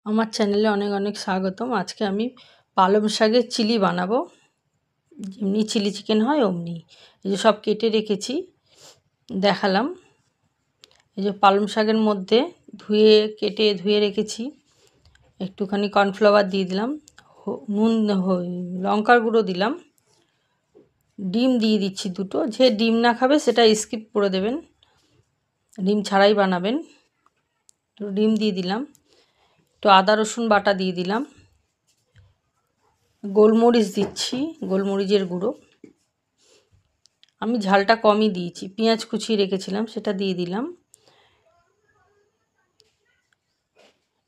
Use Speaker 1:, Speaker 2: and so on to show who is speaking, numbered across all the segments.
Speaker 1: আমার চ্যানেলে অনেক অনেক স্বাগতম। আজকে আমি পালং শাকের চিলি বানাবো, যেমনি চিলি চিকেন হয় অমনি। এই যে সব কেটে রেখেছি, দেখালাম। এই যে পালং শাকের মধ্যে কেটে ধুয়ে রেখেছি, একটুখানি কর্নফ্লাওয়ার দিয়ে দিলাম, নুন, লঙ্কার গুঁড়ো দিলাম, ডিম দিয়ে দিচ্ছি দুটো। যে ডিম না খাবে সেটা স্কিপ করে দেবেন, ডিম ছাড়াই বানাবেন। তো ডিম দিয়ে দিলাম, একটু আদা রসুন বাটা দিয়ে দিলাম, গোলমরিচ দিচ্ছি, গোলমরিচের গুঁড়ো। আমি ঝালটা কমই দিয়েছি, পেঁয়াজ কুচিয়ে রেখেছিলাম সেটা দিয়ে দিলাম,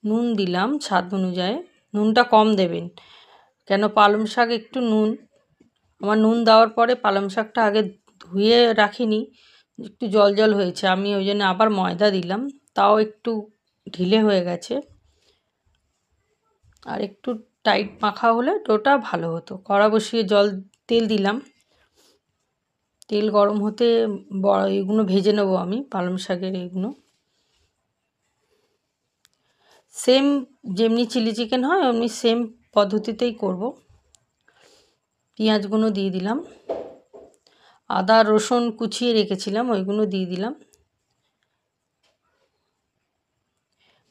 Speaker 1: নুন দিলাম স্বাদ অনুযায়ী। নুনটা কম দেবেন, কেন পালং শাক একটু নুন। আমার নুন দেওয়ার পরে পালং শাকটা আগে ধুয়ে রাখিনি, একটু জল জল হয়েছে, আমি ওই জন্য আবার ময়দা দিলাম, তাও একটু ঢিলে হয়ে গেছে। আর একটু টাইট মাখা হলে ডোটা ভালো হতো। কড়া বসিয়ে তেল দিলাম, তেল গরম হতে এগুলো ভেজে নেবো আমি, পালং শাকের এগুলো। সেম যেমনি চিলি চিকেন হয় অমনি সেম পদ্ধতিতেই করব। পেঁয়াজগুলো দিয়ে দিলাম, আদা রসুন কুচিয়ে রেখেছিলাম ওইগুলো দিয়ে দিলাম,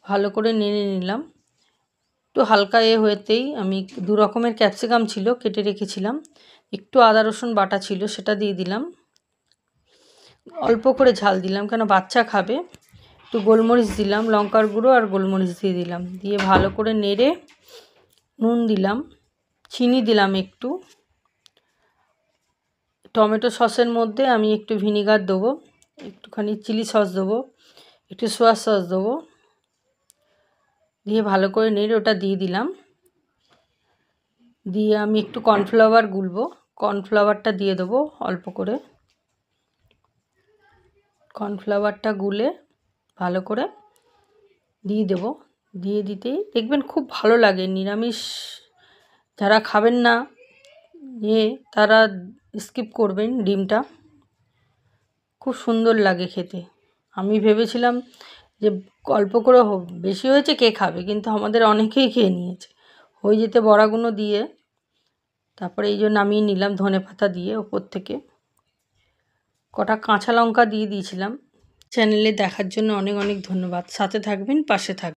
Speaker 1: ভালো করে নেড়ে নিলাম। একটু হালকা হতেই আমি দু রকমের ক্যাপসিকাম ছিল কেটে রেখেছিলাম, একটু আদা রসুন বাটা ছিল সেটা দিয়ে দিলাম, অল্প করে ঝাল দিলাম কেন বাচ্চা খাবে। একটু গোলমরিচ দিলাম, লঙ্কার গুঁড়ো আর গোলমরিচ দিয়ে দিলাম, দিয়ে ভালো করে নেড়ে নুন দিলাম, চিনি দিলাম একটু। টমেটো সসের মধ্যে আমি একটু ভিনিগার দেবো, একটুখানি চিলি সস দেবো, একটু সোয়া সস দেবো, দিয়ে ভালো করে নেড়ে ওটা দিয়ে দিলাম। দিয়ে আমি একটু কর্নফ্লাওয়ার গুলবো, কর্নফ্লাওয়ারটা দিয়ে দেবো অল্প করে। কর্নফ্লাওয়ারটা গুলে ভালো করে দিয়ে দেবো, দিয়ে দিতেই দেখবেন খুব ভালো লাগে। নিরামিষ যারা খাবেন না তারা স্কিপ করবেন, ডিমটা খুব সুন্দর লাগে খেতে। আমি ভেবেছিলাম যে অল্প করে বেশি হয়েছে কে খাবে, কিন্তু আমাদের অনেকেই খেয়ে নিয়েছে। হয়ে যেতে বড়াগুলো দিয়ে তারপরে এই জন্য নামিয়ে নিলাম ধনেপাতা দিয়ে ওপর থেকে, কটা কাঁচা লঙ্কা দিয়ে দিয়েছিলাম। চ্যানেলে দেখার জন্য অনেক অনেক ধন্যবাদ। সাথে থাকবেন, পাশে থাকবেন।